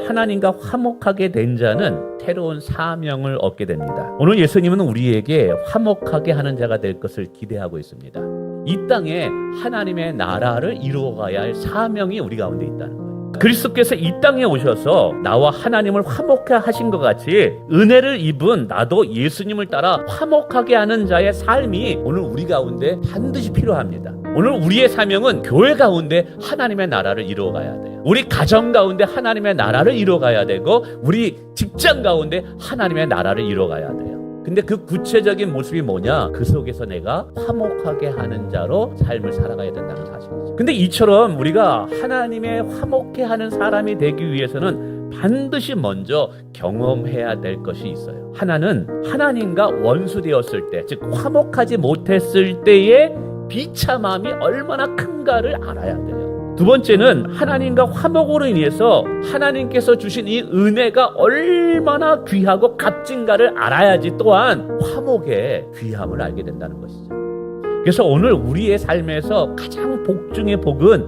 하나님과 화목하게 된 자는 새로운 사명을 얻게 됩니다. 오늘 예수님은 우리에게 화목하게 하는 자가 될 것을 기대하고 있습니다. 이 땅에 하나님의 나라를 이루어가야 할 사명이 우리 가운데 있다는 거예요. 그리스도께서 이 땅에 오셔서 나와 하나님을 화목하게 하신 것 같이 은혜를 입은 나도 예수님을 따라 화목하게 하는 자의 삶이 오늘 우리 가운데 반드시 필요합니다. 오늘 우리의 사명은 교회 가운데 하나님의 나라를 이루어가야 돼요. 우리 가정 가운데 하나님의 나라를 이루어가야 되고 우리 직장 가운데 하나님의 나라를 이루어가야 돼요. 근데 그 구체적인 모습이 뭐냐? 그 속에서 내가 화목하게 하는 자로 삶을 살아가야 된다는 사실이죠. 근데 이처럼 우리가 하나님의 화목해 하는 사람이 되기 위해서는 반드시 먼저 경험해야 될 것이 있어요. 하나는 하나님과 원수되었을 때, 즉 화목하지 못했을 때의 비참함이 얼마나 큰가를 알아야 돼요. 두 번째는 하나님과 화목으로 인해서 하나님께서 주신 이 은혜가 얼마나 귀하고 값진가를 알아야지 또한 화목의 귀함을 알게 된다는 것이죠. 그래서 오늘 우리의 삶에서 가장 복 중의 복은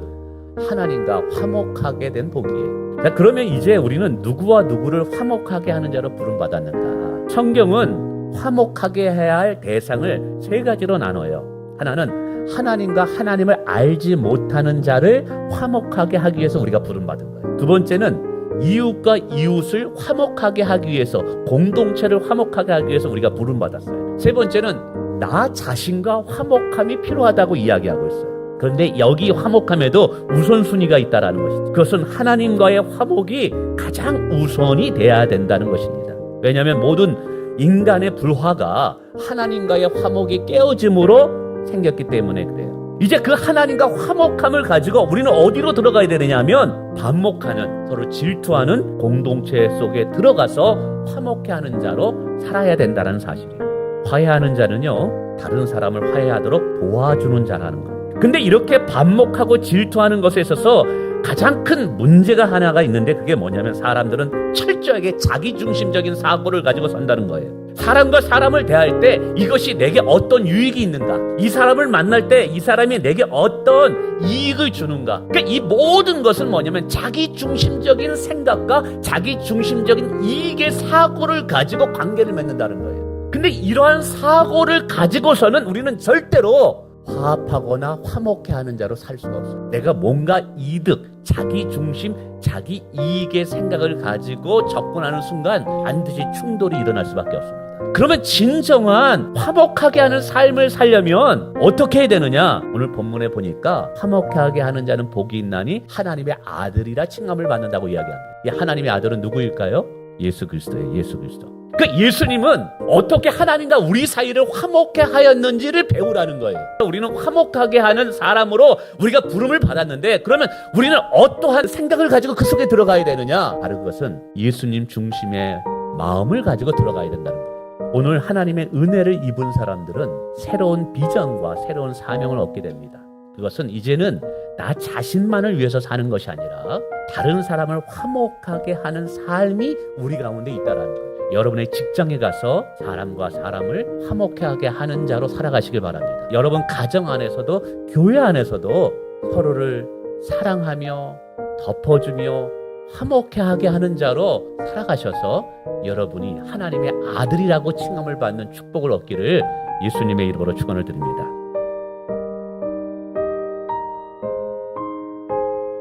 하나님과 화목하게 된 복이에요. 자, 그러면 이제 우리는 누구와 누구를 화목하게 하는 자로 부름받았는가? 성경은 화목하게 해야 할 대상을 세 가지로 나눠요. 하나는 하나님과 하나님을 알지 못하는 자를 화목하게 하기 위해서 우리가 부름받은 거예요. 두 번째는 이웃과 이웃을 화목하게 하기 위해서, 공동체를 화목하게 하기 위해서 우리가 부름받았어요. 세 번째는 나 자신과 화목함이 필요하다고 이야기하고 있어요. 그런데 여기 화목함에도 우선순위가 있다는 것이죠. 그것은 하나님과의 화목이 가장 우선이 돼야 된다는 것입니다. 왜냐하면 모든 인간의 불화가 하나님과의 화목이 깨어짐으로 생겼기 때문에 그래요. 이제 그 하나님과 화목함을 가지고 우리는 어디로 들어가야 되느냐면 반목하는, 서로 질투하는 공동체 속에 들어가서 화목해 하는 자로 살아야 된다는 사실이에요. 화해하는 자는요, 다른 사람을 화해하도록 도와주는 자라는 거예요. 근데 이렇게 반목하고 질투하는 것에 있어서 가장 큰 문제가 하나가 있는데 그게 뭐냐면 사람들은 철저하게 자기중심적인 사고를 가지고 산다는 거예요. 사람과 사람을 대할 때 이것이 내게 어떤 유익이 있는가, 이 사람을 만날 때 이 사람이 내게 어떤 이익을 주는가. 그러니까 이 모든 것은 뭐냐면 자기중심적인 생각과 자기중심적인 이익의 사고를 가지고 관계를 맺는다는 거예요. 근데 이러한 사고를 가지고서는 우리는 절대로 화합하거나 화목해 하는 자로 살 수가 없어요. 내가 뭔가 이득, 자기 중심, 자기 이익의 생각을 가지고 접근하는 순간 반드시 충돌이 일어날 수밖에 없습니다. 그러면 진정한 화목하게 하는 삶을 살려면 어떻게 해야 되느냐? 오늘 본문에 보니까 화목하게 하는 자는 복이 있나니 하나님의 아들이라 칭함을 받는다고 이야기합니다. 이 하나님의 아들은 누구일까요? 예수 그리스도예요. 예수 그리스도. 그 예수님은 어떻게 하나님과 우리 사이를 화목해 하였는지를 배우라는 거예요. 우리는 화목하게 하는 사람으로 우리가 부름을 받았는데, 그러면 우리는 어떠한 생각을 가지고 그 속에 들어가야 되느냐? 바로 그것은 예수님 중심의 마음을 가지고 들어가야 된다는 거예요. 오늘 하나님의 은혜를 입은 사람들은 새로운 비전과 새로운 사명을 얻게 됩니다. 그것은 이제는 나 자신만을 위해서 사는 것이 아니라 다른 사람을 화목하게 하는 삶이 우리 가운데 있다는 거예요. 여러분의 직장에 가서 사람과 사람을 화목하게 하는 자로 살아가시길 바랍니다. 여러분 가정 안에서도 교회 안에서도 서로를 사랑하며 덮어주며 화목하게 하는 자로 살아가셔서 여러분이 하나님의 아들이라고 칭함을 받는 축복을 얻기를 예수님의 이름으로 축원을 드립니다.